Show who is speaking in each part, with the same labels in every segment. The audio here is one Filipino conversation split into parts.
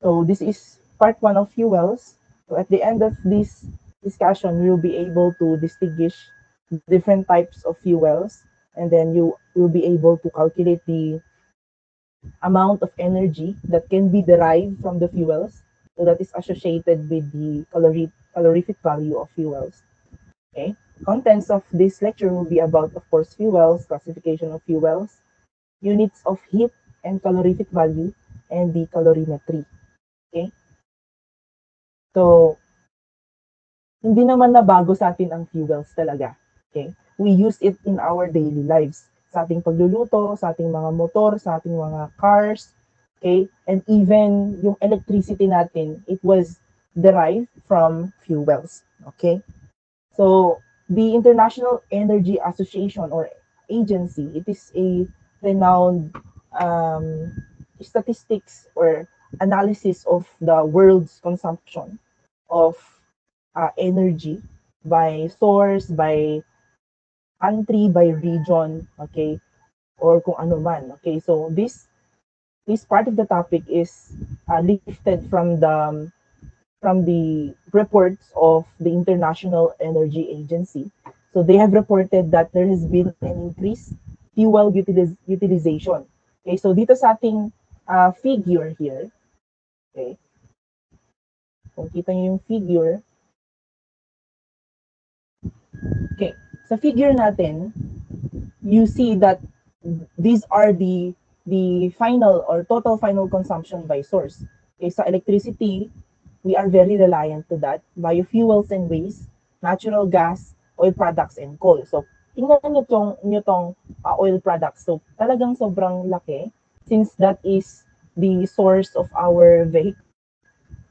Speaker 1: So this is part one of fuels. So at the end of this discussion, we will be able to distinguish different types of fuels, and then you will be able to calculate the amount of energy that can be derived from the fuels. So that is associated with the calorific value of fuels. Okay. Contents of this lecture will be about, of course, fuels, classification of fuels, units of heat and calorific value, and the calorimetry. Okay. So, hindi naman nabago sa atin ang fuels talaga. Okay? We use it in our daily lives. Sa ating pagluluto, sa ating mga motor, sa ating mga cars, okay? And even yung electricity natin, it was derived from fuels. Okay? So, the International Energy Association or agency, it is a renowned statistics or analysis of the world's consumption of energy by source, by country, by region, okay, or kung ano man, okay. So this part of the topic is lifted from the reports of the International Energy Agency. So they have reported that there has been an increased fuel utilization. Okay, so dito sa ating figure here, okay, kung kita niyo yung figure, okay, sa figure natin, you see that these are the final or total final consumption by source. Okay, sa electricity, we are very reliant to that. Biofuels and waste, natural gas, oil products, and coal. So, tingnan nyo tong oil products. So, talagang sobrang laki since that is the source of our vehicle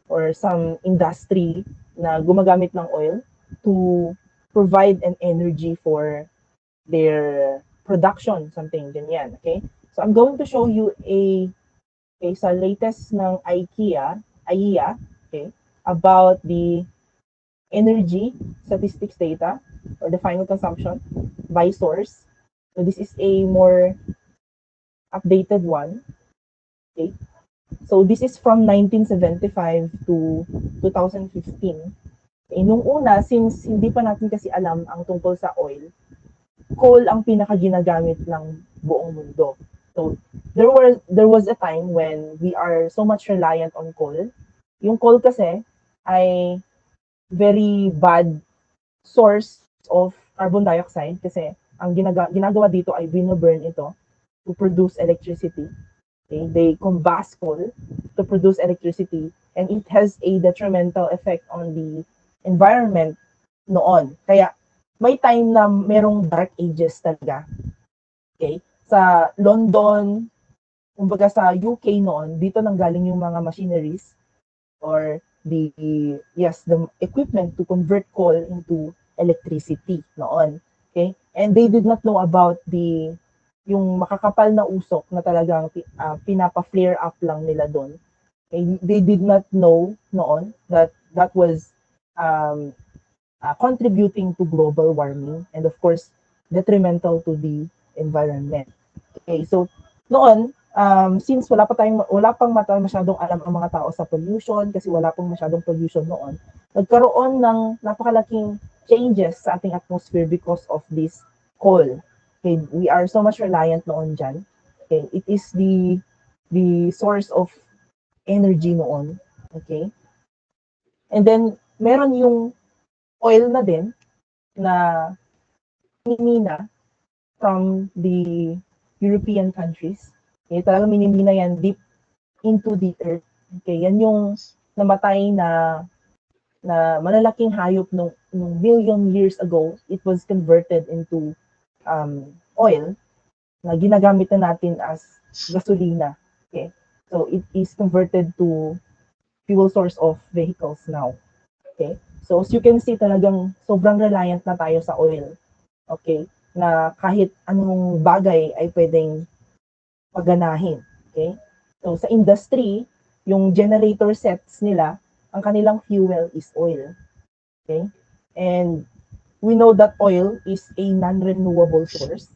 Speaker 1: or some industry na gumagamit ng oil to provide an energy for their production, something ganyan, okay? So I'm going to show you sa latest ng IEA, okay, about the energy statistics data or the final consumption by source. So this is a more updated one, okay? So this is from 1975 to 2015. Okay, nung una, since hindi pa natin kasi alam ang tungkol sa oil, coal ang pinaka ginagamit ng buong mundo. So there was a time when we are so much reliant on coal. Yung coal kasi ay very bad source of carbon dioxide kasi ang ginagawa dito ay bino-burn ito to produce electricity. Okay? They combust coal to produce electricity, and it has a detrimental effect on the environment noon. Kaya may time na merong dark ages talaga. Okay? Sa London, kumbaga sa UK noon, dito nanggaling yung mga machineries or the equipment to convert coal into electricity noon. Okay? And they did not know about yung makakapal na usok na talagang pinapa-flare up lang nila doon. Okay? They did not know noon that that was contributing to global warming and of course detrimental to the environment. Okay, so noon, since wala pang masyadong alam ang mga tao sa pollution kasi wala pang masyadong pollution noon, nagkaroon ng napakalaking changes sa ating atmosphere because of this coal. Okay, we are so much reliant noon dyan. Okay, it is the source of energy noon. Okay, and then meron yung oil na din na minimina from the European countries. Okay, talagang minimina yan deep into the earth. Okay, yan yung namatay na malalaking hayop nung million years ago. It was converted into oil na ginagamit na natin as gasolina. Okay, so it is converted to fuel source of vehicles now. Okay, so as you can see, talagang sobrang reliant na tayo sa oil. Okay, na kahit anong bagay ay pwedeng paganahin. Okay, so sa industry, yung generator sets nila, ang kanilang fuel is oil. Okay, and we know that oil is a non-renewable source.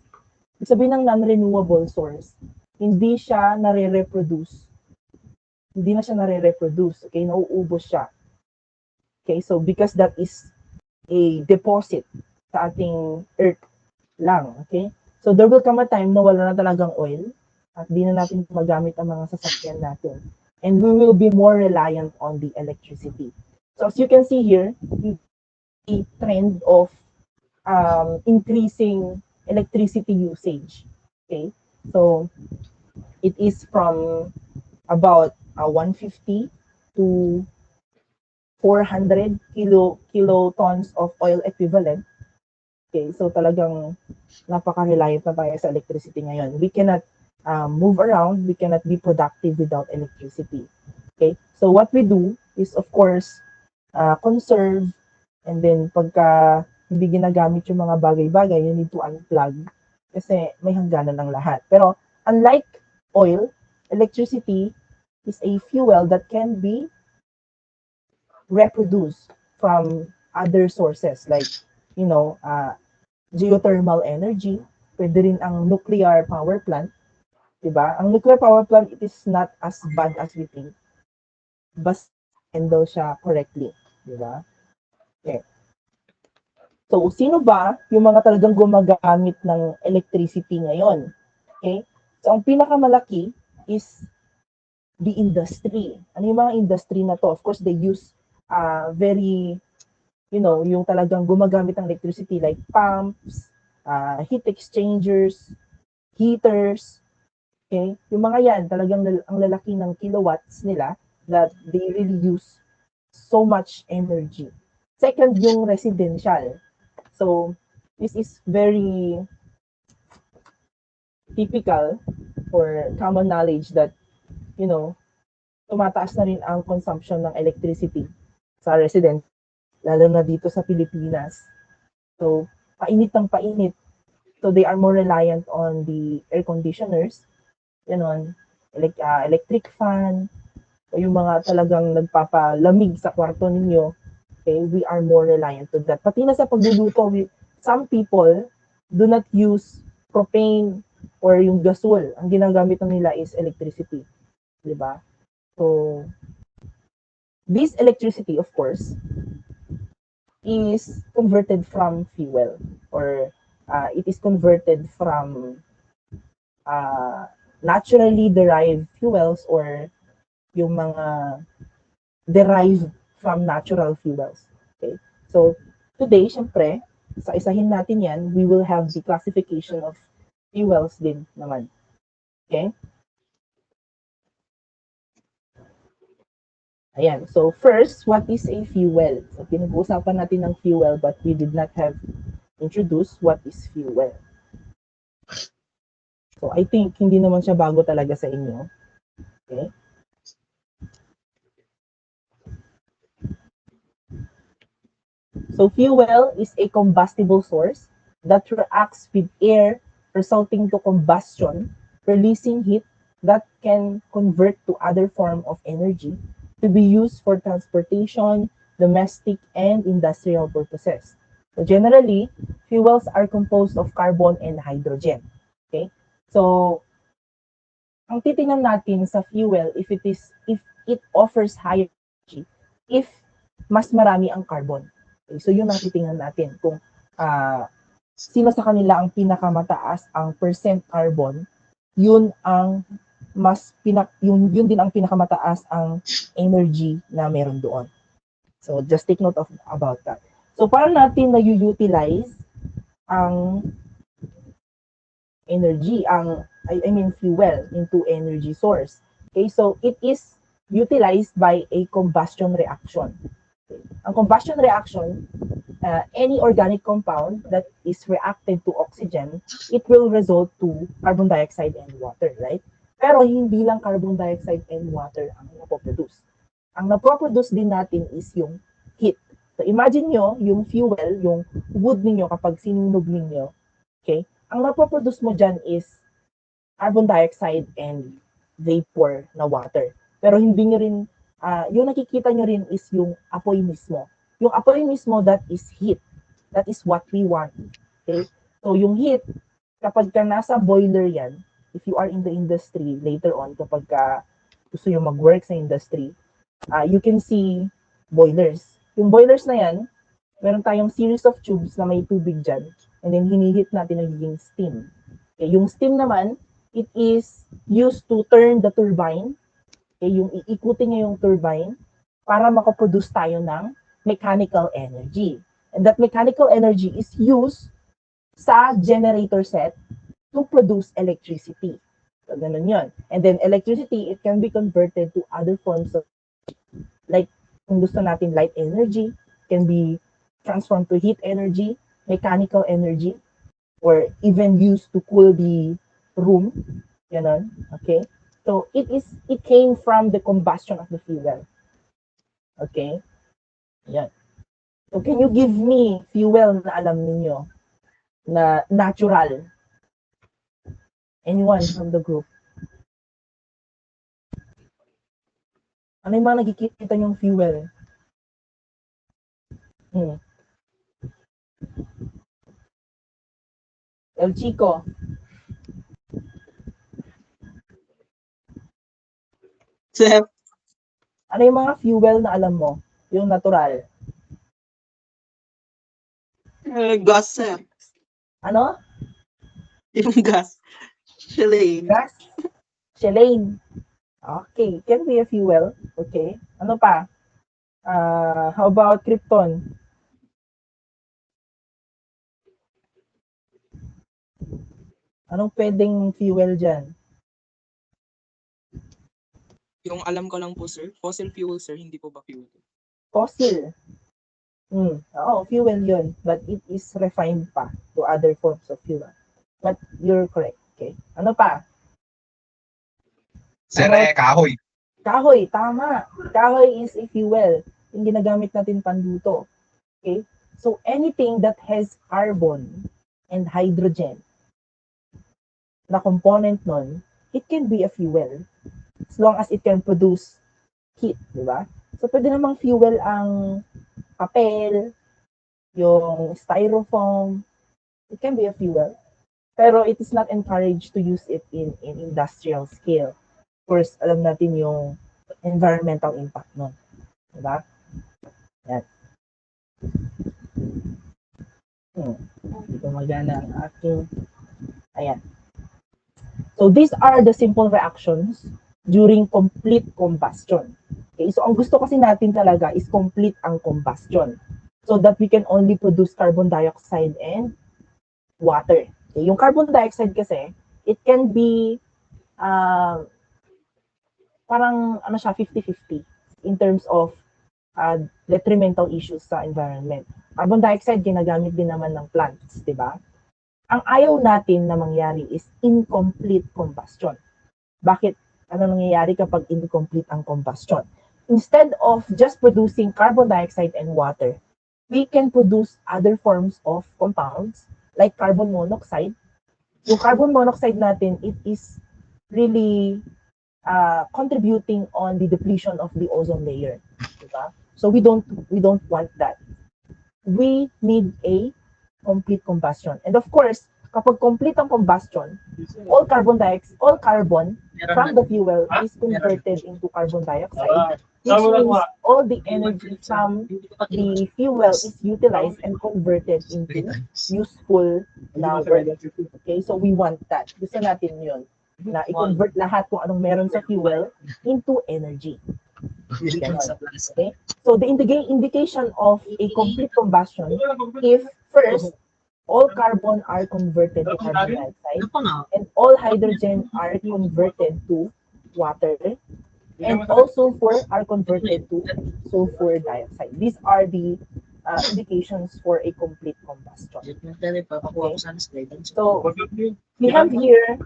Speaker 1: Ibig sabihin ng non-renewable source, hindi siya nare-reproduce hindi na siya nare-reproduce. Okay, nauubos siya. Okay, so because that is a deposit sa ating earth lang. Okay, so there will come a time na wala na talagang oil at di na natin magamit ang mga sasakyan natin. And we will be more reliant on the electricity. So as you can see here, the trend of increasing electricity usage. Okay, so it is from about 150 to 400 kilotons of oil equivalent. Okay, so talagang napaka-reliant na tayo sa electricity ngayon. We cannot move around, we cannot be productive without electricity. Okay, so what we do is of course conserve, and then pagka hindi ginagamit yung mga bagay-bagay, you need to unplug kasi may hangganan ng lahat. Pero unlike oil, electricity is a fuel that can be reproduced from other sources like, you know, geothermal energy, pwede rin ang nuclear power plant, diba? Ang nuclear power plant, it is not as bad as we think. Basta handle siya correctly, diba? Okay. So, sino ba yung mga talagang gumagamit ng electricity ngayon? Okay? So, ang pinakamalaki is the industry. Ano yung mga industry na to? Of course, they use very, you know, yung talagang gumagamit ng electricity like pumps, heat exchangers, heaters. Okay? Yung mga yan, talagang ang lalaki ng kilowatts nila that they really use so much energy. Second, yung residential. So, this is very typical or common knowledge that, you know, tumataas na rin ang consumption ng electricity sa resident, lalo na dito sa Pilipinas. So, painit ng painit. So, they are more reliant on the air conditioners, ganon, electric fan, o yung mga talagang nagpapalamig sa kwarto ninyo. Okay, we are more reliant to that. Pati na sa pagluluto, some people do not use propane or yung gasol. Ang ginagamit nila is electricity. Diba? So, this electricity, of course, is converted from fuel, or it is converted from naturally derived fuels, or yung mga derived from natural fuels. Okay? So, today, syempre, sa isahin natin yan, we will have the classification of fuels din naman. Okay? Ayan. So, first, what is a fuel? So, pinag-uusapan natin ng fuel, but we did not have introduced what is fuel. So, I think hindi naman siya bago talaga sa inyo. Okay? So, fuel is a combustible source that reacts with air, resulting to combustion, releasing heat that can convert to other form of energy to be used for transportation, domestic, and industrial purposes. So, generally, fuels are composed of carbon and hydrogen. Okay? So, ang titingnan natin sa fuel, if it offers higher energy, if mas marami ang carbon. Okay, so yun ang titingnan natin kung sino sa kanila ang pinakamataas ang percent carbon, yun ang yun din ang pinakamataas ang energy na meron doon. So just take note about that. So paano natin na utilize ang energy, I mean fuel into energy source. Okay, so it is utilized by a combustion reaction. Ang combustion reaction, any organic compound that is reacted to oxygen, it will result to carbon dioxide and water, right? Pero hindi lang carbon dioxide and water ang napoproduce. Ang napoproduce din natin is yung heat. So imagine nyo, yung fuel, yung wood ninyo kapag sinunog ninyo, okay? Ang napoproduce mo dyan is carbon dioxide and vapor na water. Pero hindi nyo rin yung nakikita nyo rin is yung apoy mismo. Yung apoy mismo, that is heat. That is what we want. Okay? So yung heat, kapag ka nasa boiler yan, if you are in the industry later on, kapag ka gusto nyo mag-work sa industry, you can see boilers. Yung boilers na yan, meron tayong series of tubes na may tubig dyan, and then hinihit natin nagiging steam. Okay, yung steam naman, it is used to turn the turbine. Okay, yung iikutin niya yung turbine para makaproduce tayo ng mechanical energy. And that mechanical energy is used sa generator set to produce electricity. So, ganun yun. And then electricity, it can be converted to other forms of, like, kung gusto natin light energy, can be transformed to heat energy, mechanical energy, or even used to cool the room. Ganun. Okay? So, it came from the combustion of the fuel. Okay? Yan. So, can you give me fuel na alam niyo na natural? Anyone from the group? Ano yung mga nakikita niyong fuel? El Chico.
Speaker 2: Sir,
Speaker 1: Ano yung mga fuel na alam mo? Yung natural.
Speaker 2: gas, sir.
Speaker 1: Ano?
Speaker 2: Yung gas. Shelley.
Speaker 1: Gas? Shelane. Okay, can be a fuel. Okay. Ano pa? How about krypton? Anong pwedeng fuel dyan?
Speaker 3: Yung alam ko lang po, sir, fossil fuel, sir, hindi po ba fuel?
Speaker 1: Fossil. Oo, fuel yun. But it is refined pa to other forms of fuel. But you're correct. Okay. Ano pa?
Speaker 4: Sir, kahoy.
Speaker 1: Kahoy, tama. Kahoy is a fuel. Yung ginagamit natin panluto. Okay? So, anything that has carbon and hydrogen na component nun, it can be a fuel. As long as it can produce heat, di ba? So, pwede namang fuel ang papel, yung styrofoam. It can be a fuel. Pero it is not encouraged to use it in industrial scale. Of course, alam natin yung environmental impact nun. Diba? Yan. Hindi ko magana ang aking... Ayan. So, these are the simple reactions during complete combustion. Okay? So, ang gusto kasi natin talaga is complete ang combustion. So that we can only produce carbon dioxide and water. Okay? Yung carbon dioxide kasi, it can be parang ano siya, 50-50 in terms of detrimental issues sa environment. Carbon dioxide, ginagamit din naman ng plants, di ba? Ang ayaw natin na mangyari is incomplete combustion. Bakit? Ano nangyayari kapag incomplete ang combustion? Instead of just producing carbon dioxide and water, we can produce other forms of compounds like carbon monoxide. Yung carbon monoxide natin, it is really contributing on the depletion of the ozone layer. Diba? So we don't want that. We need a complete combustion. And of course, kapag complete ang combustion, all carbon from the fuel is converted into carbon dioxide, which means all the energy from the fuel is utilized and converted into useful na work. Okay, so we want that. Gusto natin yun, na i-convert lahat kung anong meron sa fuel into energy. Okay? So the indication of a complete combustion, if first, all carbon are converted to carbon dioxide, and all hydrogen are converted to water, and also four are converted to sulfur dioxide. These are the indications for a complete combustion. Okay? So we have here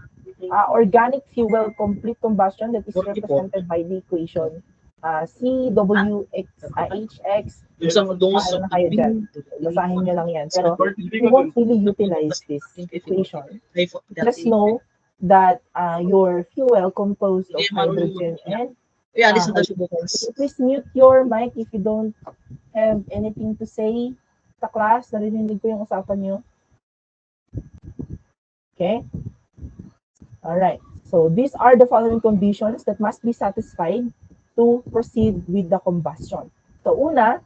Speaker 1: organic fuel complete combustion that is represented by the equation CWHX. Ano kayo dyan? Basahin nyo lang yan. Pero we won't really utilize this equation. Just know that your fuel composed of hydrogen and please mute your mic if you don't have anything to say sa class. Narinig ko yung usapan nyo. Okay? Alright. So these are the following conditions that must be satisfied to proceed with the combustion. So una,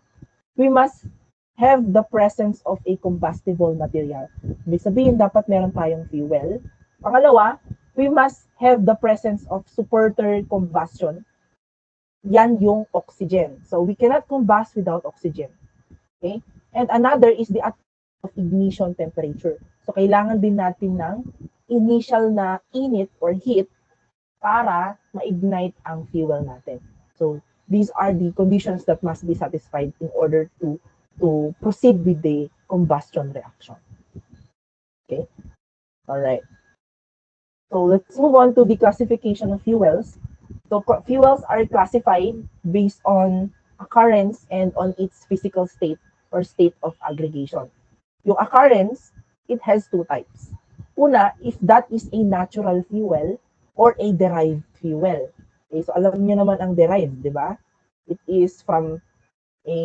Speaker 1: we must have the presence of a combustible material. Ibig sabihin, dapat meron tayong fuel. Pangalawa, we must have the presence of supporter combustion. Yan yung oxygen. So we cannot combust without oxygen. Okay? And another is the of ignition temperature. So kailangan din natin ng initial na init or heat para ma-ignite ang fuel natin. So these are the conditions that must be satisfied in order to proceed with the combustion reaction. Okay? All right. So let's move on to the classification of fuels. So fuels are classified based on occurrence and on its physical state or state of aggregation. Yung occurrence, it has two types. Una, if that is a natural fuel or a derived fuel. Okay, so alam niyo naman ang derived, di ba? It is from a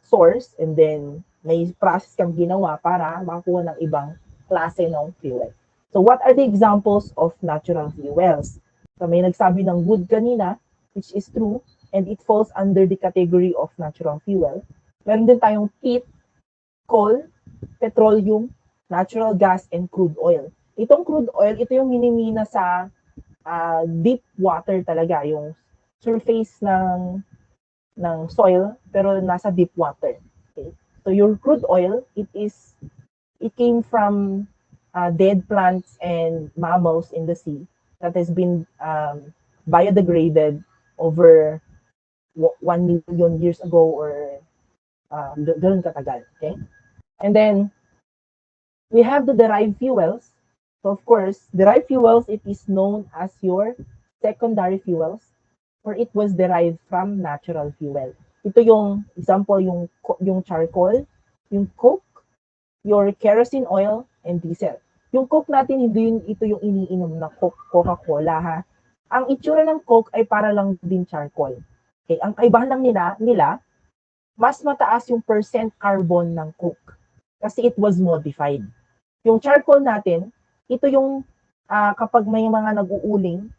Speaker 1: source and then may process kang ginawa para makakuha ng ibang klase ng fuel. So what are the examples of natural fuels? So may nagsabi ng wood kanina, which is true, and it falls under the category of natural fuel. Meron din tayong peat, coal, petroleum, natural gas, and crude oil. Itong crude oil, ito yung minimina sa deep water talaga, yung surface ng soil, pero nasa deep water. Okay? So your crude oil, it came from dead plants and mammals in the sea that has been biodegraded over 1 million years ago or ganun katagal. Okay? And then, we have the derived fuels. So, of course, derived fuels, it is known as your secondary fuels or it was derived from natural fuel. Ito yung example, yung charcoal, yung coke, your kerosene oil, and diesel. Yung coke natin, ito yung iniinom na Coca-Cola, ha? Ang itsura ng coke ay para lang din charcoal. Okay? Ang kaibahan lang nila, mas mataas yung percent carbon ng coke kasi it was modified. Yung charcoal natin, ito yung kapag may mga nag-uuling,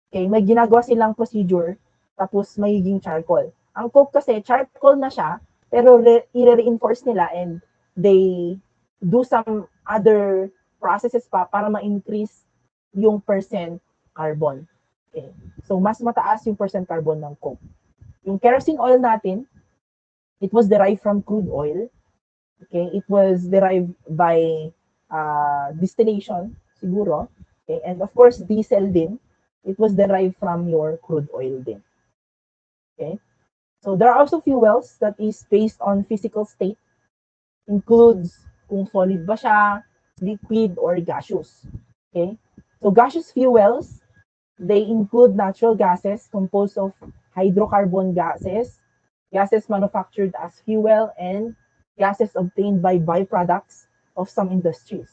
Speaker 1: okay, may ginagawa silang procedure, tapos magiging charcoal. Ang coke kasi, charcoal na siya, pero i-reinforce nila and they do some other processes pa para ma-increase yung percent carbon. Okay. So, mas mataas yung percent carbon ng coke. Yung kerosene oil natin, it was derived from crude oil. Okay, it was derived by distillation, siguro. Okay, and of course, diesel din. It was derived from your crude oil din. Okay, so there are also fuels that is based on physical state, includes kung solid ba siya, liquid, or gaseous. Okay, so gaseous fuels, they include natural gases composed of hydrocarbon gases, gases manufactured as fuel, and gases obtained by byproducts of some industries.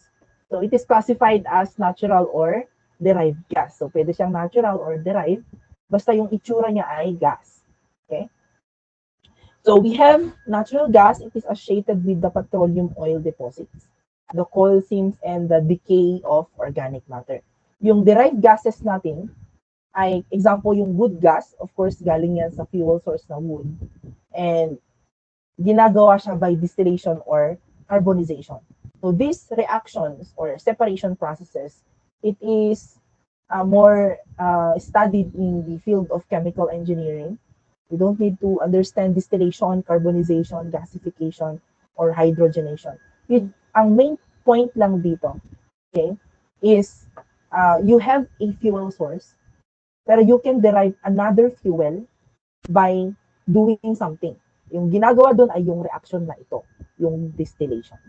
Speaker 1: So it is classified as natural or derived gas. So pwede siyang natural or derived, basta yung itsura niya ay gas. Okay? So we have natural gas, it is associated with the petroleum oil deposits, the coal seams, and the decay of organic matter. Yung derived gases natin, ay example yung wood gas, of course galing yan sa fuel source na wood. And ginagawa siya by distillation or carbonization. So these reactions or separation processes, it is more studied in the field of chemical engineering. We don't need to understand distillation, carbonization, gasification, or hydrogenation. Ang main point lang dito, okay, is you have a fuel source, pero you can derive another fuel by doing something. Yung ginagawa doon ay yung reaction na ito, yung distillation.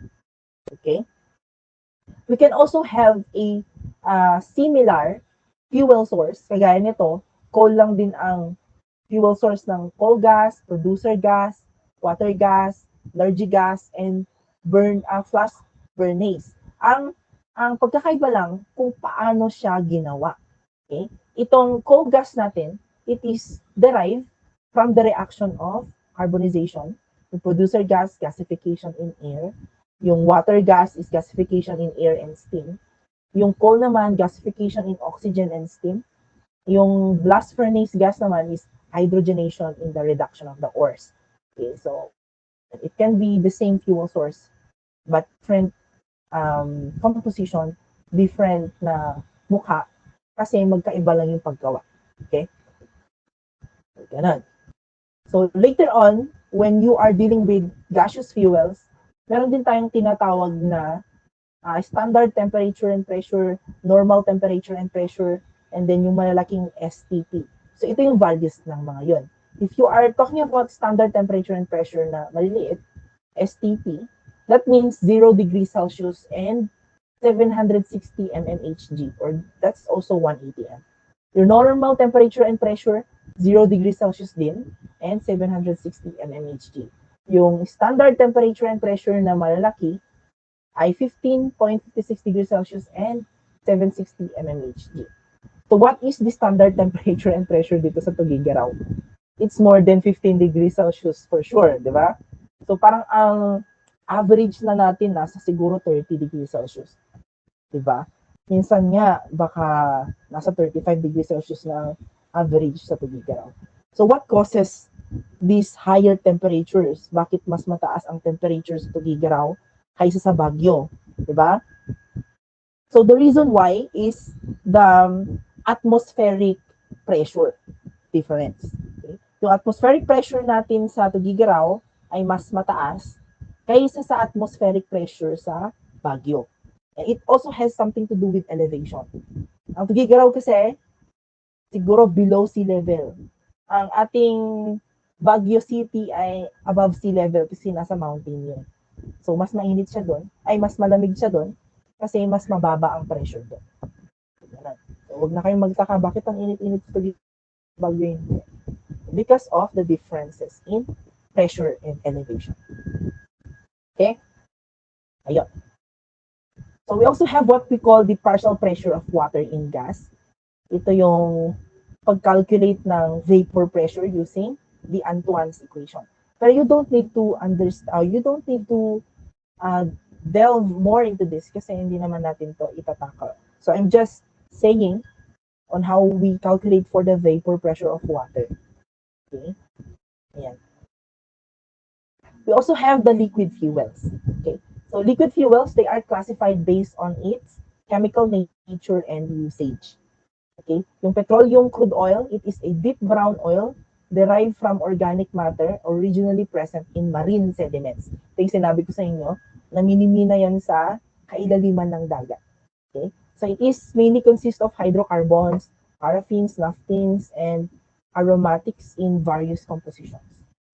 Speaker 1: Okay? We can also have a similar fuel source. Kagaya nito, coal lang din ang fuel source ng coal gas, producer gas, water gas, energy gas, and flash furnace. Ang pagkakaiba lang kung paano siya ginawa. Okay? Itong coal gas natin, it is derived from the reaction of carbonization, yung producer gas, gasification in air, yung water gas is gasification in air and steam, Yung coal naman, gasification in oxygen and steam. Yung blast furnace gas naman is hydrogenation in the reduction of the ores. Okay, so it can be the same fuel source, but different composition, different na mukha, kasi magkaiba lang yung paggawa. Okay? Ganun. So later on, when you are dealing with gaseous fuels, meron din tayong tinatawag na standard temperature and pressure, normal temperature and pressure, and then yung malalaking STP. So ito yung values ng mga yon. If you are talking about standard temperature and pressure na maliliit, STP, that means 0 degrees Celsius and 760 mmHg, or that's also 1 atm. Your normal temperature and pressure, 0 degrees Celsius din, and 760 mmHg. Yung standard temperature and pressure na malalaki ay 15.56 degrees Celsius and 760 mmHg. So what is the standard temperature and pressure dito sa Tuguegarao? It's more than 15 degrees Celsius for sure, di ba? So parang ang average na natin nasa siguro 30 degrees Celsius. Di ba? Minsan nga, baka nasa 35 degrees Celsius na average sa Tuguegarao. So what causes these higher temperatures? Bakit mas mataas ang temperature sa Tuguegarao kaysa sa Baguio? Di ba? So the reason why is the atmospheric pressure difference. Okay? Yung atmospheric pressure natin sa Tuguegarao ay mas mataas kaysa sa atmospheric pressure sa Baguio. It also has something to do with elevation. Ang Tuguegarao kasi, siguro below sea level. Ang ating Baguio City ay above sea level kasi nasa mountain yun. So, mas mainit siya doon, ay mas malamig siya doon kasi mas mababa ang pressure doon. So, huwag na kayong magtaka, bakit ang init-init sa Baguio hindi? Because of the differences in pressure and elevation. Okay? Ayun. So we also have what we call the partial pressure of water in gas. Ito yung pag-calculate ng vapor pressure using the Antoine's equation. Pero you don't need to delve more into this kasi hindi naman natin to itatakal. So I'm just saying on how we calculate for the vapor pressure of water. Okay? Ayan. We also have the liquid fuels. Okay? So liquid fuels, they are classified based on its chemical nature and usage. Okay? Yung petroleum crude oil, it is a deep brown oil derived from organic matter originally present in marine sediments. Ito yung sinabi ko sa inyo, naminimina yan sa kailaliman ng dagat. Okay? So it is mainly consists of hydrocarbons, paraffins, naphthenes, and aromatics in various compositions.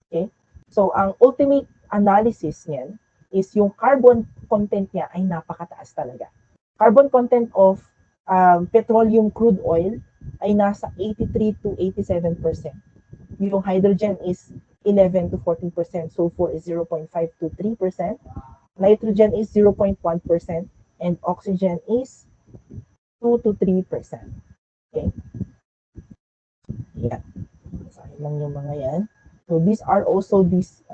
Speaker 1: Okay? So ang ultimate analysis niyan is yung carbon content niya ay napakataas talaga. Carbon content of petroleum crude oil ay nasa 83 to 87%. Yung hydrogen is 11 to 14%, sulfur is 0.5 to 3%, nitrogen is 0.1%, and oxygen is 2 to 3%. Okay? Yan. Sahin lang yung mga yan. So these are also these,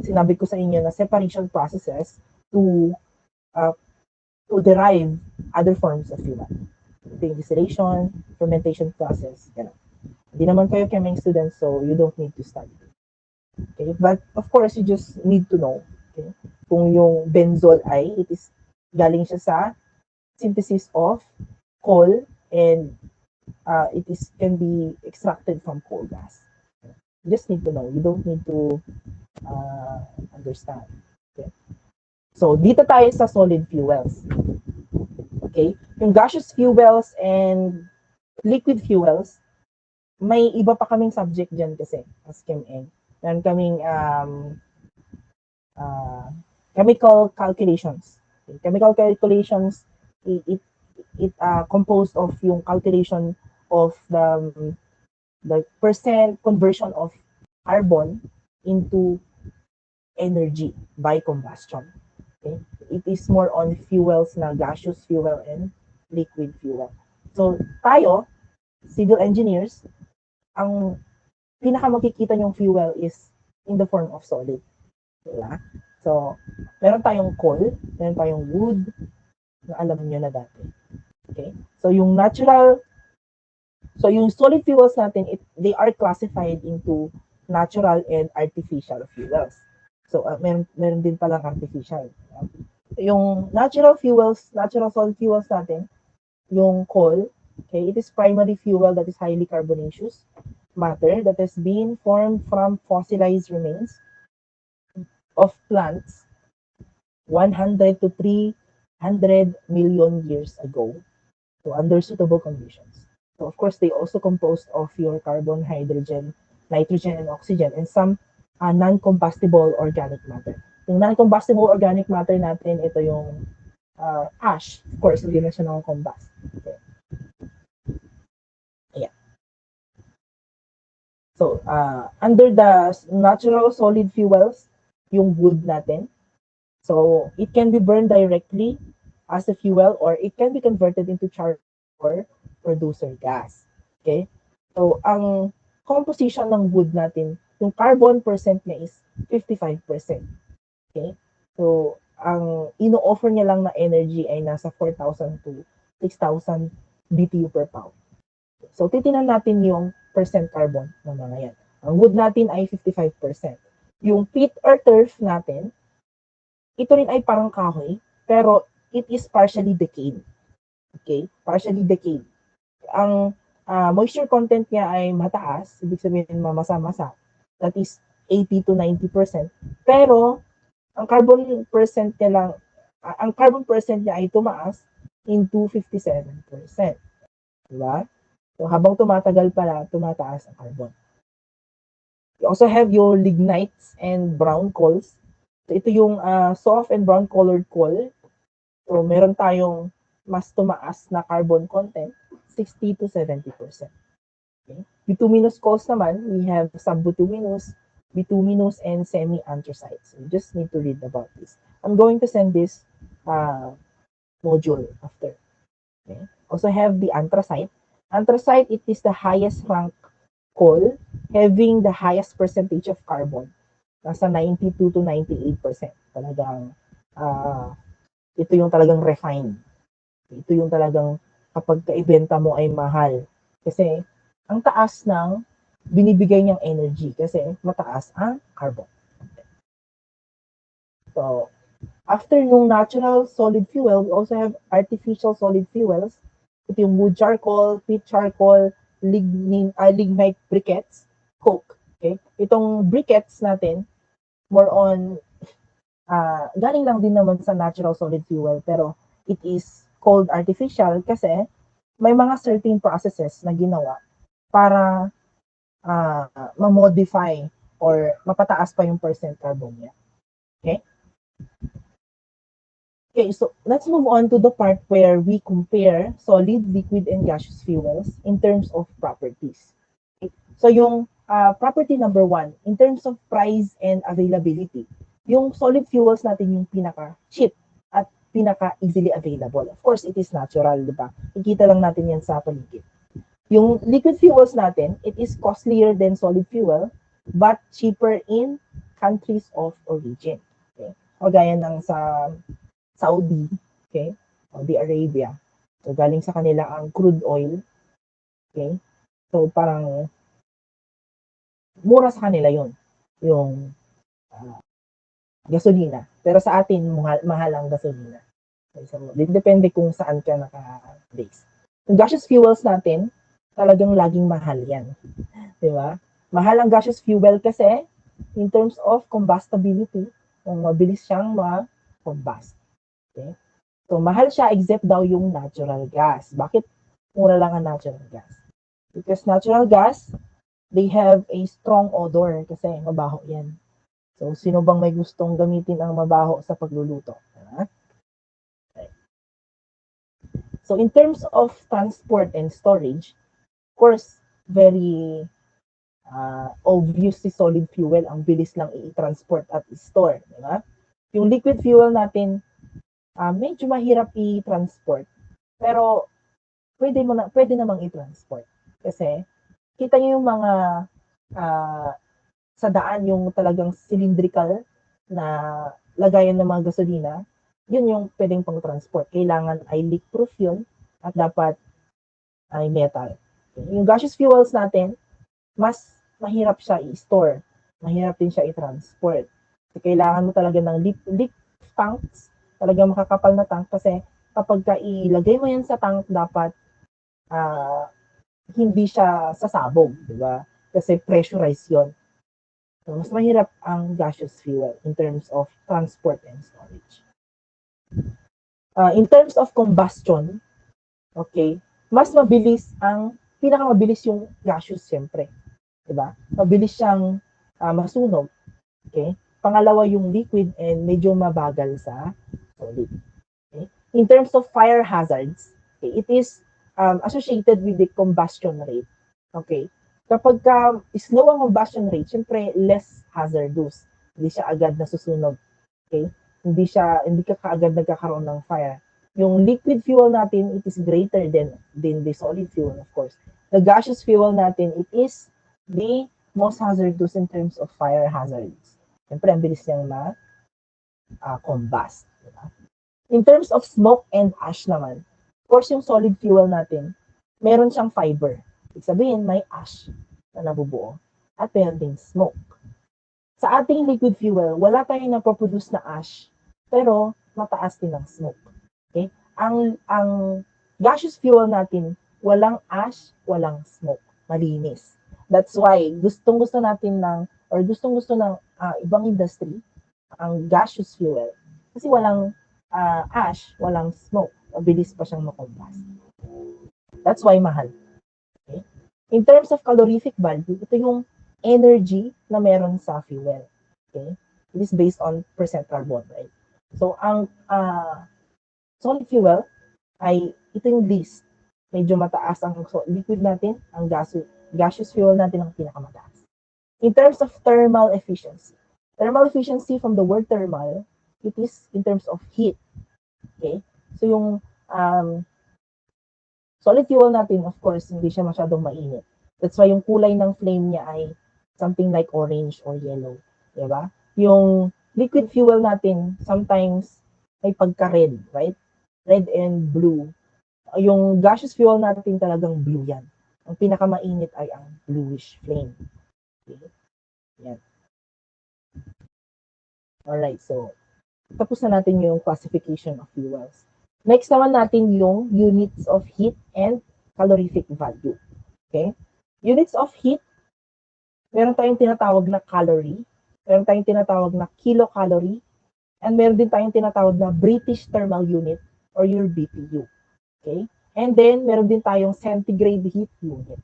Speaker 1: sinabi ko sa inyo na separation processes to derive other forms of fuel. Ito yung distillation, fermentation process, gano'n. Hindi naman kayo cheming students, so you don't need to study. Okay? But of course, you just need to know, okay? Kung yung benzol ay, it is galing siya sa synthesis of coal and it is can be extracted from coal gas. You just need to know. You don't need to understand. Okay? So, dito tayo sa solid fuels. Okay? Yung gaseous fuels and liquid fuels, may iba pa kaming subject dyan kasi as ChemEng. Meron kaming chemical calculations. Okay? Chemical calculations, it composed of yung calculation of the percent conversion of carbon into energy by combustion. Okay? It is more on fuels na gaseous fuel and liquid fuel. So tayo, civil engineers, ang pinaka makikita yung fuel is in the form of solid. Diba? So, meron tayong coal, meron tayong wood, na alam niyo na dati. Okay? So yung solid fuels natin, they are classified into natural and artificial fuels. So meron din palang artificial. Yung natural solid fuels natin, yung coal, okay, it is primary fuel that is highly carbonaceous matter that has been formed from fossilized remains of plants 100 to 300 million years ago, so under suitable conditions. So of course, they also composed of your carbon, hydrogen, nitrogen, and oxygen, and some non-combustible organic matter. Yung non-combustible organic matter natin, ito yung ash. Of course, hindi na siya non-combust. Okay. Ayan. So, under the natural solid fuels, yung wood natin, so it can be burned directly as a fuel or it can be converted into charcoal or producer gas. Okay? So, ang composition ng wood natin, yung carbon percent niya is 55%. Okay? So, ang ino-offer niya lang na energy ay nasa 4,000 to 6,000 BTU per pound. So, titinan natin yung percent carbon ng mga yan. Ang wood natin ay 55%. Yung peat or turf natin, ito rin ay parang kahoy, pero it is partially decayed. Okay? Partially decayed. Ang moisture content niya ay mataas, ibig sabihin mamasa-masa. That is 80 to 90%. Pero, ang carbon percent niya ay tumaas into 57%. Diba? So, habang tumatagal pala, tumataas ang carbon. You also have your lignites and brown coals. So, ito yung soft and brown colored coal. So, meron tayong mas tumaas na carbon content, 60 to 70%. Okay? Bituminous coals naman, we have subbituminous, bituminous, and semi-anthracite. So, you just need to read about this. I'm going to send this module after. Okay? Also have the anthracite. Anthracite, it is the highest rank coal having the highest percentage of carbon. Nasa 92 to 98%. Talagang, ito yung talagang refined. Ito yung talagang kapag kaibenta mo ay mahal. Kasi, ang taas ng binibigay niyang energy kasi mataas ang carbon. So, after yung natural solid fuel, we also have artificial solid fuels. Ito yung wood charcoal, peat charcoal, lignite briquettes, coke. Okay? Itong briquettes natin, more on, galing lang din naman sa natural solid fuel, pero it is called artificial kasi may mga certain processes na ginawa para ma-modify or mapataas pa yung percent carbon niya. Okay? Okay, so let's move on to the part where we compare solid, liquid, and gaseous fuels in terms of properties. Okay? So yung property number 1, in terms of price and availability, yung solid fuels natin yung pinaka-cheap at pinaka-easily available. Of course, it is natural, di ba? Ikita lang natin yan sa paligid. Yung liquid fuels natin, it is costlier than solid fuel, but cheaper in countries of origin. Okay? Kagaya ng sa Saudi, okay? Saudi Arabia. So, galing sa kanila ang crude oil. Okay? So, parang mura sa kanila yon yung gasolina. Pero sa atin, mahal ang gasolina. Okay, so, depende kung saan ka naka-base. Yung gaseous fuels natin, talagang laging mahal yan. Diba? Mahal ang gaseous fuel kasi in terms of combustibility, kung mabilis siyang ma-combust. Okay? So, mahal siya except daw yung natural gas. Bakit mura lang ang natural gas? Because natural gas, they have a strong odor kasi mabaho yan. So, sino bang may gustong gamitin ang mabaho sa pagluluto? Diba? Okay. So, in terms of transport and storage, of course, very obvious si solid fuel, ang bilis lang i-transport at i-store. Diba? Yung liquid fuel natin, medyo mahirap i-transport. Pero, pwede namang i-transport. Kasi, kita nyo yung mga sa daan, yung talagang cylindrical na lagayan ng mga gasolina. yun yung pwedeng pang transport. Kailangan ay leak-proof yun at dapat ay metal. Yung gaseous fuels natin, mas mahirap siya i-store. Mahirap din siya i-transport. So, kailangan mo talaga ng leak tanks, talagang makakapal na tank kasi kapag ka ilagay mo yan sa tank, dapat hindi siya sasabog, di ba? Kasi pressurized yun. So, mas mahirap ang gaseous fuel in terms of transport and storage. In terms of combustion, okay, mas mabilis pinakamabilis yung gaseous siyempre. Diba? Mabilis siyang masunog. Okay? Pangalawa yung liquid and medyo mabagal sa solid. Okay? In terms of fire hazards, okay, it is associated with the combustion rate. Okay? Kapag slow ang combustion rate, syempre less hazardous. Hindi siya agad nasusunog. Okay? Hindi ka kaagad nagkakaroon ng fire. Yung liquid fuel natin, it is greater than the solid fuel, of course. The gaseous fuel natin, it is the most hazardous in terms of fire hazards. Siyempre, ang bilis niyang combust. Diba? In terms of smoke and ash naman, of course, yung solid fuel natin, meron siyang fiber. Ibig sabihin, may ash na nabubuo at meron ding smoke. Sa ating liquid fuel, wala tayong napoproduce na ash, pero mataas din ang smoke. Okay? Ang gaseous fuel natin, walang ash, walang smoke. Malinis. That's why gustong-gusto natin gustong-gusto ng ibang industry ang gaseous fuel. Kasi walang ash, walang smoke. Mabilis pa siyang makombust. That's why mahal. Okay? In terms of calorific value, ito yung energy na meron sa fuel. Okay? It is based on percent carbon, right? So, ang solid fuel ay ito yung least. Medyo mataas ang liquid natin, ang gaseous fuel natin ang pinakamataas. In terms of thermal efficiency from the word thermal, it is in terms of heat. Okay? So, yung solid fuel natin, of course, hindi siya masyadong mainit. That's why yung kulay ng flame niya ay something like orange or yellow. Diba? Yung liquid fuel natin, sometimes may pagka-red, right? Red and blue. Yung gaseous fuel natin talagang blue yan. Ang pinakamainit ay ang bluish flame. Okay? Yan. Alright, so tapos na natin yung classification of fuels. Next naman natin yung units of heat and calorific value. Okay? Units of heat, meron tayong tinatawag na calorie, meron tayong tinatawag na kilocalorie, and meron din tayong tinatawag na British Thermal Unit or your BTU. Okay? And then, meron din tayong centigrade heat unit.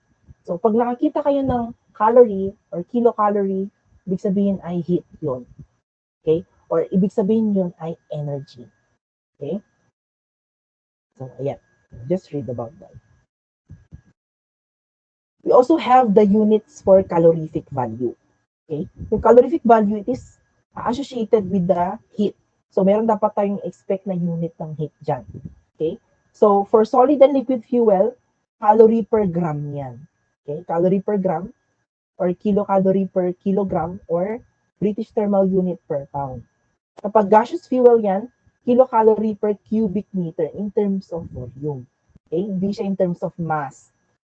Speaker 1: So, pag nakakita kayo ng calorie or kilocalorie, ibig sabihin ay heat yun. Okay? Or ibig sabihin yun ay energy. Okay? So, ayan. Just read about that. We also have the units for calorific value. Okay? Yung calorific value, it is associated with the heat. So, meron dapat tayong expect na unit ng heat dyan. Okay? So, for solid and liquid fuel, calorie per gram yan. Okay? Calorie per gram or kilocalorie per kilogram or British Thermal Unit per pound. Kapag gaseous fuel yan, kilocalorie per cubic meter in terms of volume. Okay? Hindi siya in terms of mass.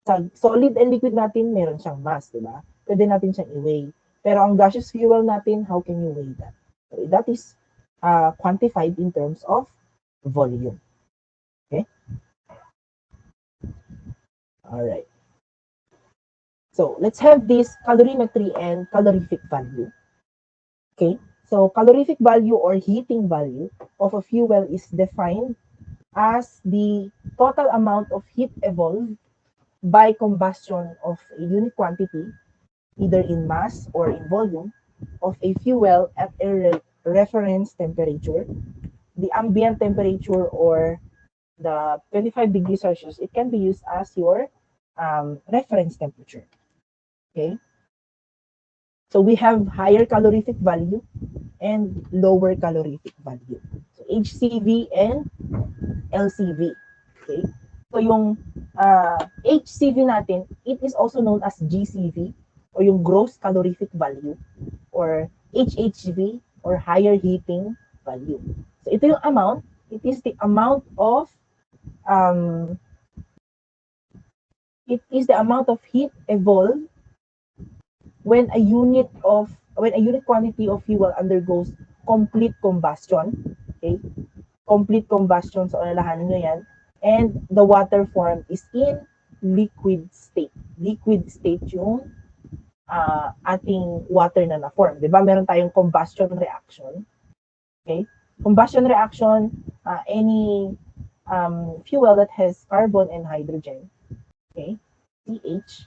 Speaker 1: Sa solid and liquid natin, meron siyang mass, di ba? Pwede natin siyang i-weigh. Pero ang gaseous fuel natin, how can you weigh that? So, that is quantified in terms of volume. Okay? All right. So, let's have this calorimetry and calorific value. Okay? So, calorific value or heating value of a fuel is defined as the total amount of heat evolved by combustion of a unit quantity, either in mass or in volume, of a fuel at a reference temperature, the ambient temperature or the 25 degrees Celsius, it can be used as your reference temperature. Okay? So we have higher calorific value and lower calorific value. So HCV and LCV. Okay? So yung HCV natin, it is also known as GCV or yung gross calorific value or HHV or higher heating value. So ito yung amount. It is the amount of heat evolved when a unit quantity of fuel undergoes complete combustion. Okay? Complete combustion, so alalahanin nyo yan. And the water form is in liquid state. Liquid state yung ating water na na-form. Diba? Meron tayong combustion reaction. Okay? Combustion reaction, any fuel that has carbon and hydrogen. Okay? CH.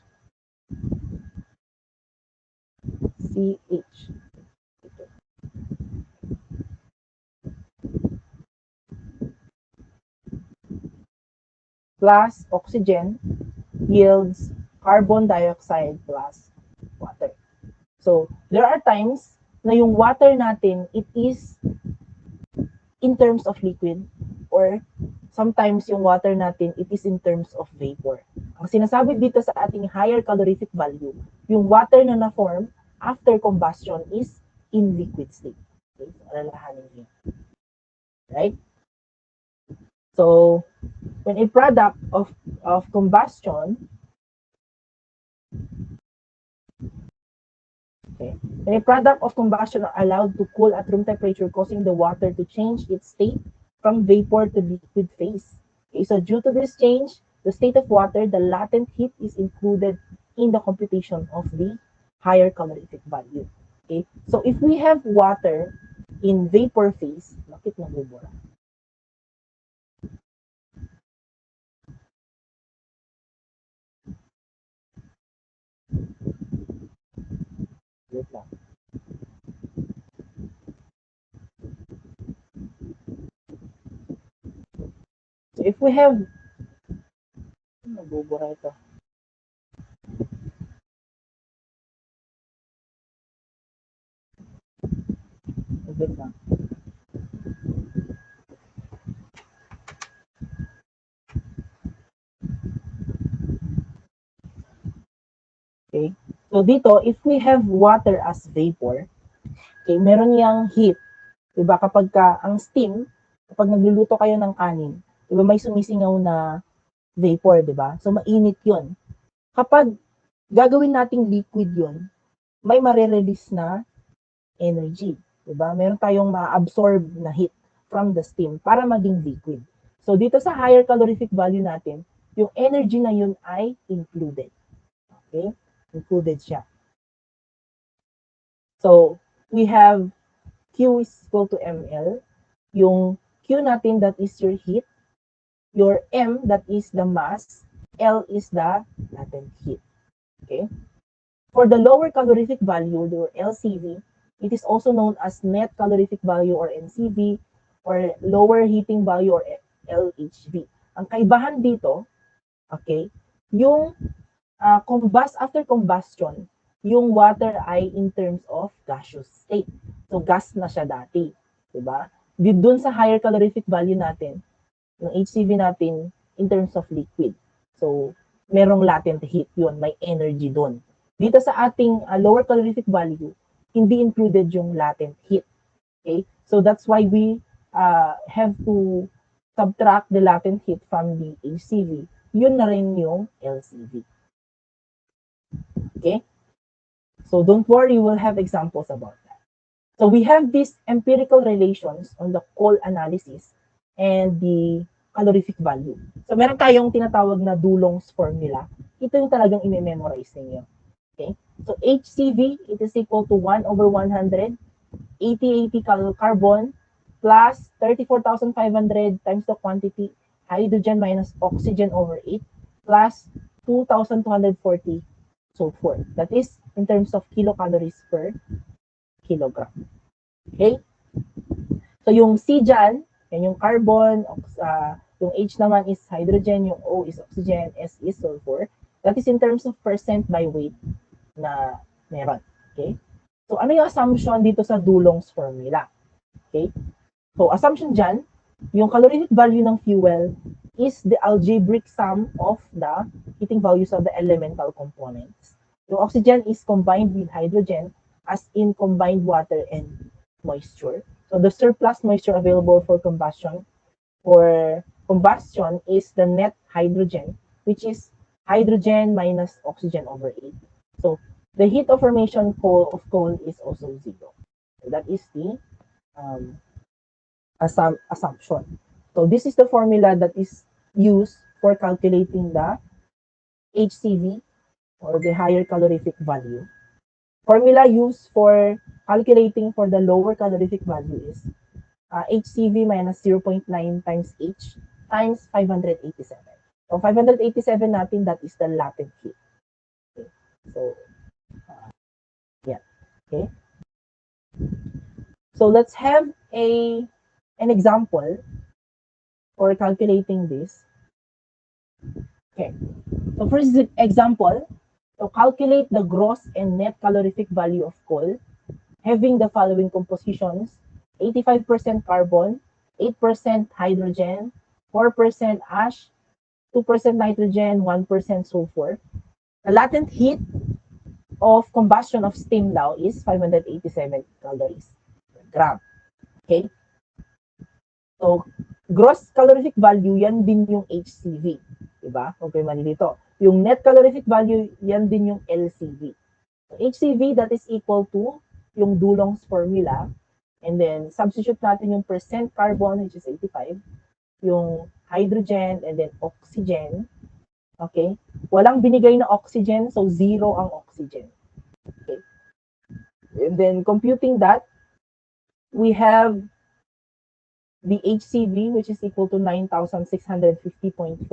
Speaker 1: Plus oxygen yields carbon dioxide plus water. So, there are times na yung water natin, it is in terms of liquid, or sometimes yung water natin, it is in terms of vapor. Ang sinasabi dito sa ating higher calorific value, yung water na na-form after combustion is in liquid state. Okay? So, alalahanin niyo. Right? So, when a product of combustion, okay, when a product of combustion are allowed to cool at room temperature, causing the water to change its state from vapor to liquid phase. Okay, so due to this change, the state of water, the latent heat is included in the computation of the higher calorific value. Okay, so if we have water in vapor phase, bakit nabubura? Wait lang. So if we have, nabubura ito. Wait lang. Okay? So dito, if we have water as vapor, okay, meron niyang heat. Diba? Kapag ang steam, kapag nagluluto kayo ng kanin, diba may sumisingaw na vapor, diba? So mainit yun. Kapag gagawin nating liquid yun, may marirelease na energy. Diba? Meron tayong ma-absorb na heat from the steam para maging liquid. So dito sa higher calorific value natin, yung energy na yun ay included. Okay? Included siya. So, we have Q is equal to ml. Yung Q natin, that is your heat. Your M, that is the mass. L is the latent heat. Okay? For the lower calorific value, or LCV, it is also known as net calorific value, or NCV, or lower heating value, or LHV. Ang kaibahan dito, okay, yung after combustion, yung water ay in terms of gaseous state. So, gas na siya dati. Diba? Doon sa higher calorific value natin, yung HCV natin in terms of liquid. So, merong latent heat yun, may energy doon. Dito sa ating lower calorific value, hindi included yung latent heat. Okay? So, that's why we have to subtract the latent heat from the HCV. Yun na rin yung LCV. Okay? So don't worry, we'll have examples about that. So we have these empirical relations on the Cole analysis and the calorific value. So meron tayong tinatawag na Dulong's formula. Ito yung talagang i-memorize ninyo. Okay? So HCV, it is equal to 1 over 100, 80 carbon plus 34,500 times the quantity hydrogen minus oxygen over 8 plus 2,240 so forth. That is in terms of kilocalories per kilogram. Okay? So yung C dyan, yan yung carbon, yung H naman is hydrogen, yung O is oxygen, S is sulfur. That is in terms of percent by weight na meron. Okay? So ano yung assumption dito sa Dulong's formula? Okay? So assumption dyan, yung calorific value ng fuel is the algebraic sum of the heating values of the elemental components. Yung oxygen is combined with hydrogen as in combined water and moisture. So the surplus moisture available for combustion is the net hydrogen, which is hydrogen minus oxygen over 8. So the heat of formation of coal is also 0. So that is the assumption. So this is the formula that is used for calculating the HCV, or the higher calorific value. Formula used for calculating for the lower calorific value is HCV minus 0.9 times H times 587. So 587 natin, that is the latent heat. Okay. So, yeah. Okay. So let's have an example for calculating this. Okay. So first example, to calculate the gross and net calorific value of coal, having the following compositions: 85% carbon, 8% hydrogen, 4% ash, 2% nitrogen, 1% sulfur. The latent heat of combustion of steam now is 587 calories per gram. Okay? So, gross calorific value, yan din yung HCV. Diba? Okay, mali dito. Yung net calorific value, yan din yung LCV. So, HCV, that is equal to yung Dulong's formula. And then, substitute natin yung percent carbon, which is 85, yung hydrogen, and then oxygen. Okay? Walang binigay na oxygen, so 0 ang oxygen. Okay? And then, computing that, we have the HCV, which is equal to 9,650.4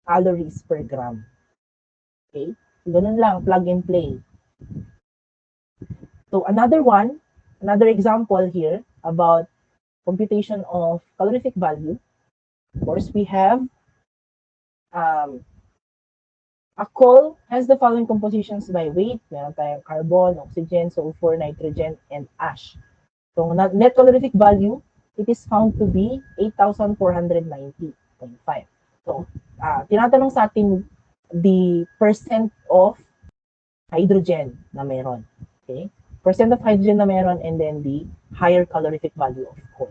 Speaker 1: calories per gram. Okay? Ganun lang, plug and play. So another example here about computation of calorific value. Of course, we have a coal has the following compositions by weight. Meron tayong carbon, oxygen, sulfur, nitrogen, and ash. So net calorific value, it is found to be 8,490.5. So, tinatanong sa atin the percent of hydrogen na meron. Okay? Percent of hydrogen na meron, and then the higher calorific value of coal.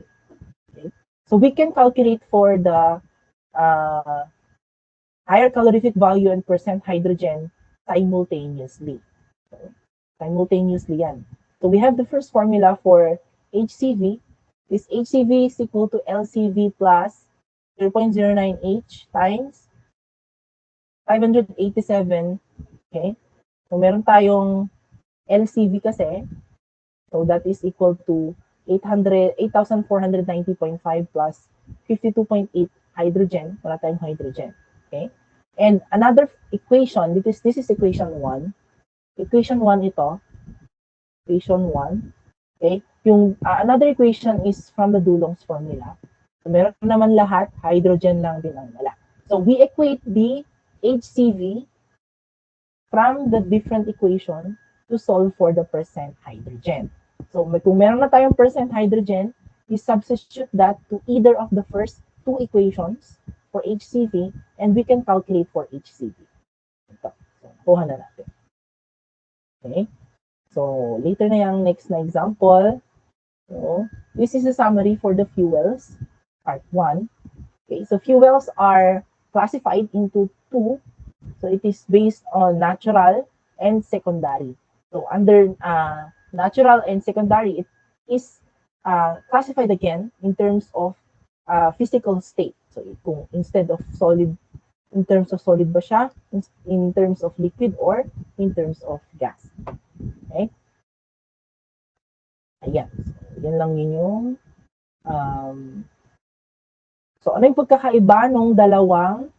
Speaker 1: Okay? So, we can calculate for the higher calorific value and percent hydrogen simultaneously. So, simultaneously yan. So, we have the first formula for HCV. This HCV is equal to LCV plus 0.09H times 587. Okay? So, meron tayong LCV kasi. So, that is equal to 8,490.5 plus 52.8 hydrogen. Wala tayong hydrogen. Okay? And another equation, this is equation 1. Equation 1 ito. Equation 1. Okay? Yung another equation is from the Dulong's formula. So, meron naman lahat, hydrogen lang din ang wala. So, we equate the HCV from the different equation to solve for the percent hydrogen. So, kung meron na tayong percent hydrogen, we substitute that to either of the first two equations for HCV, and we can calculate for HCV. Ito. So, kuha na natin. Okay? So, later na yung next na example. So, this is a summary for the fuels, part 1. Okay, so fuels are classified into two. So, it is based on natural and secondary. So, under natural and secondary, it is classified again in terms of physical state. So, kung instead of solid, in terms of solid ba siya, in terms of liquid, or in terms of gas. Okay? Ayan. So, yan lang yun yung so, ano yung pagkakaiba ng dalawang?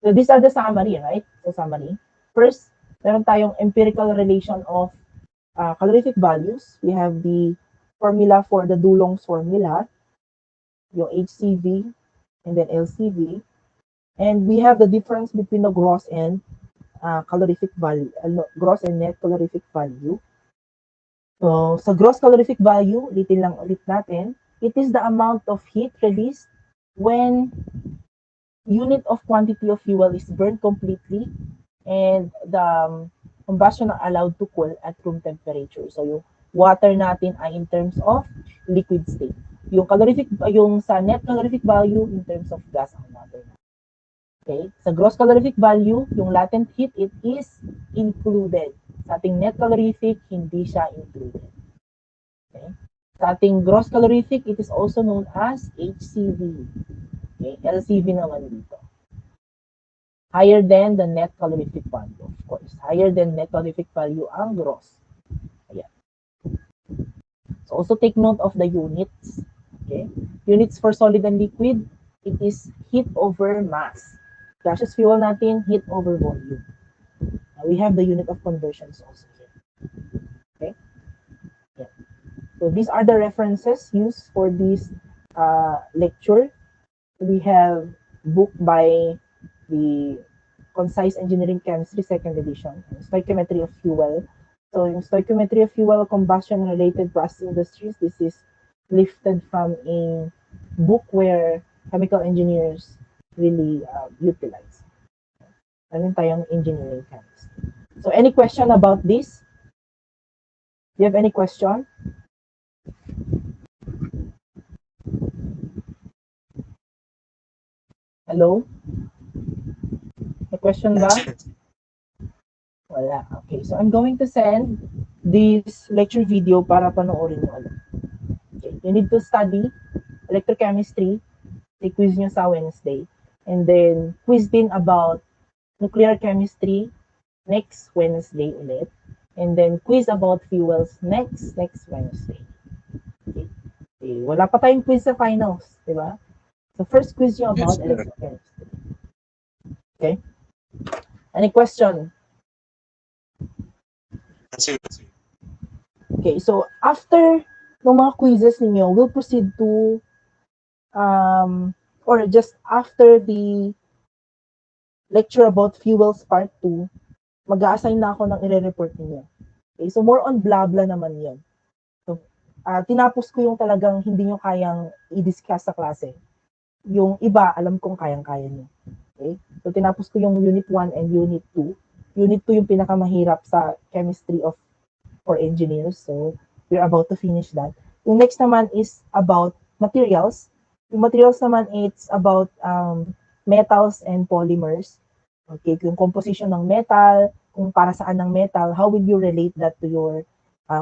Speaker 1: So, these are the summary, right? So, summary. First, meron tayong empirical relation of calorific values. We have the formula for the Dulong's formula, yung HCV, and then LCV. And we have the difference between the gross and calorific value, gross and net calorific value. So, sa gross calorific value, ulitin lang ulit natin, it is the amount of heat released when unit of quantity of fuel is burned completely and the combustion are allowed to cool at room temperature. So, water natin ay in terms of liquid state. Yung sa net calorific value in terms of gas ang water. Okay? Sa gross calorific value, yung latent heat, it is included. Sa ating net calorific, hindi siya included. Okay? Sa ating gross calorific, it is also known as HCV. Okay? LCV naman dito. Higher than the net calorific value, of course. Higher than net calorific value ang gross. Ayan. So also take note of the units. Okay? Units for solid and liquid, it is heat over mass. Gaseous fuel natin, heat over volume. We have the unit of conversions also here. Okay? Yeah. So these are the references used for this lecture. We have book by the Concise Engineering Chemistry 2nd edition, Stoichiometry of Fuel. So yung Stoichiometry of Fuel, combustion-related process industries, this is lifted from a book where chemical engineers really utilize. Meron tayong engineering chemistry. So any question about this? Do you have any question? Hello? May question ba? Wala. Okay, so I'm going to send this lecture video para panoorin mo ulit. Okay, you need to study electrochemistry. Take quiz nyo sa Wednesday. And then, quiz din about nuclear chemistry next Wednesday ulit. And then, quiz about fuels next Wednesday. Okay. Okay. Wala pa tayong quiz sa finals, di ba? So, first quiz nyo about electrochemistry. Okay? Any question? Okay, so after ng mga quizzes ninyo, we'll proceed to or just after the lecture about fuels part 2, mag-a-assign na ako ng i-report ninyo. Okay, so more on blah-blah naman yun. So, tinapos ko yung talagang hindi nyo kayang i-discuss sa klase. Yung iba, alam kong kayang-kaya nyo. Okay? So, tinapos ko yung Unit 1 and Unit 2. Unit 2 yung pinakamahirap sa chemistry for engineers. So, we're about to finish that. Yung next naman is about materials. Yung materials naman, it's about metals and polymers. Okay, yung composition ng metal, kung para saan ng metal, how will you relate that to your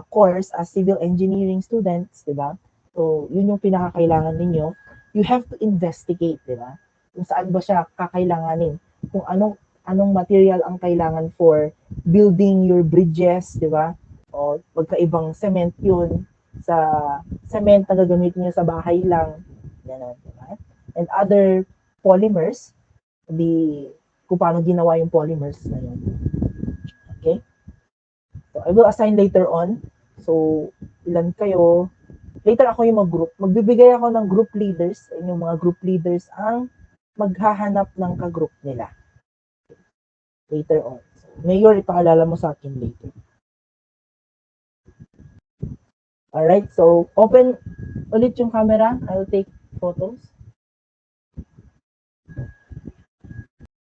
Speaker 1: course as civil engineering students, di ba? So, yun yung pinakakailangan ninyo. You have to investigate, di ba? Kung saan ba siya kakailanganin. Kung anong material ang kailangan for building your bridges, di ba? O magkaibang cement yun. Sa cement na gagamitin nyo sa bahay lang. Yan, diba? And other polymers, kung paano ginawa yung polymers na yun. Okay? So, I will assign later on. So, ilan kayo? Later ako yung mag-group. Magbibigay ako ng group leaders. Yung mga group leaders ang maghahanap ng ka-group nila. Later on. So, Mayor, ipaalala mo sa akin later. Alright, so open ulit yung camera. I'll take photos.